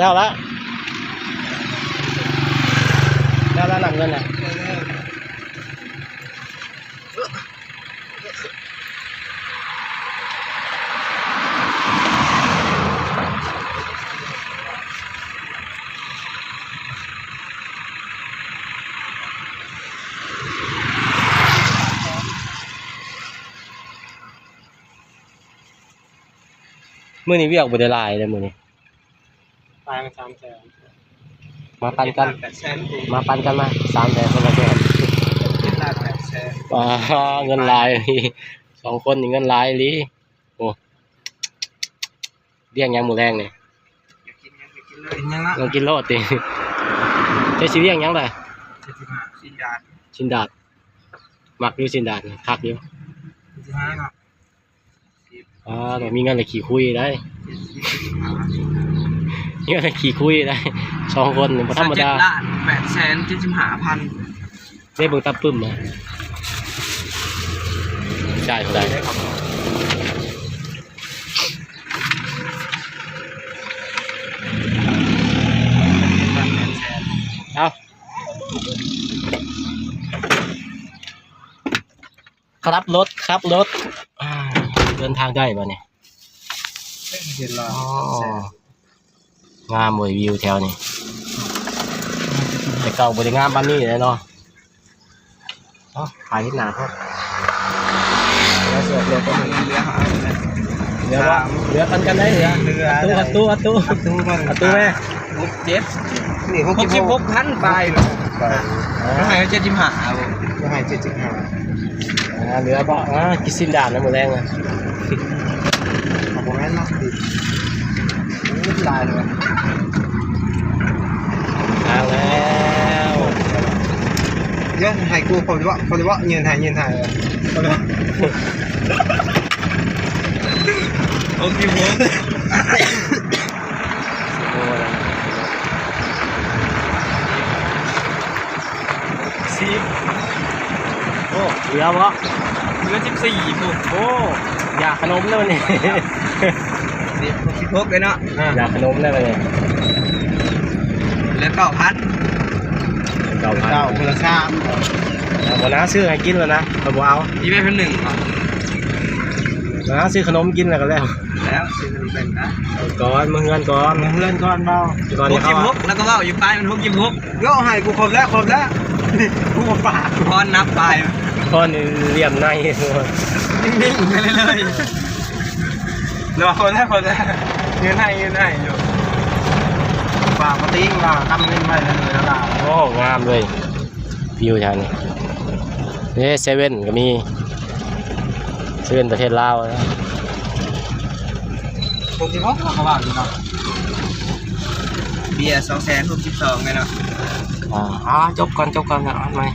แล้วละแล้วละหนักเงินอ่ะมื้อนี้เวียกบ่ได้หลายเลยมื้อนี้ตายมา3 แสนมาปันกัน8 แสนมาปันกันมา3 แสนคนละแสนล้าน8 แสนว้าเงินหลาย2 คนนี่เงินหลายอีหลีโอ้เลี้ยงหยังมื้อแรงนี่อยากกินยังอยากกินเลยลองกินโลดติเจ้าสิเลี้ยงหยังล่ะ75ชิ้นดาดชินดาดมักอยู่ชินดาดคักอยู่75เนาะแต่มีเงินเลยขี่คุยได้มีเงินเลยขี่คุยได้2 คนบ่ธรรมดา7 ล้าน8 แสน 75,000ได้เบิ่งตับปึ้มนะจ่ายเท่าไหร่เอาครับรถเดินทางได้ป่ะเนี่ยงามเลยวิวแถวนี้แต่เก่าบริงามบ้านนี้เลยเนาะขายที่หนาเขาแล้วเสือเรือก็มีเรือว่าเรือกันได้เหรออัตู้แม่นี่66,000ไปแล้วให้75แล้วให้75เรือบ่กิซินดาดนะหมดแรงอ่ะขอบคุณมากดีตายเลยทางแล้วเยอะให้กูคนจะว่ายืนถ่ายเลยโอเคผมโอ้เรือบ่เรือ14ผมโอ้อยากขนมเลยนี่16เลยเนาะอยากขนมเลยนี่แล้ว9,000คนละ3วันน้าซื้อให้กินแล้วนะเขาบอกเอาที่ไม่เป็น1วันน้าซื้อขนมกินแล้วก็แล้วซื้อเป็นนะก่อนมึงเงินก่อนเบาก่อน66แล้วก็ว่าอยู่ป้ายมัน66แล้วให้กูครบแล้วกูมาฝากพรนับป้ายพรเรียมในนิ่งๆไปเลยรอคนแรกเงินให้อยู่ฝากมาติ้งว่าทำเงินไปแล้วเลยนะล่ะโอ้งามเลยวิวแถวนี้นี่เซเว่นก็มีเซเว่นประเทศลาวนะ66เขาว่าอยู่เนาะเบียร์262,000ไงเนาะจบก่อนนะอันใหม่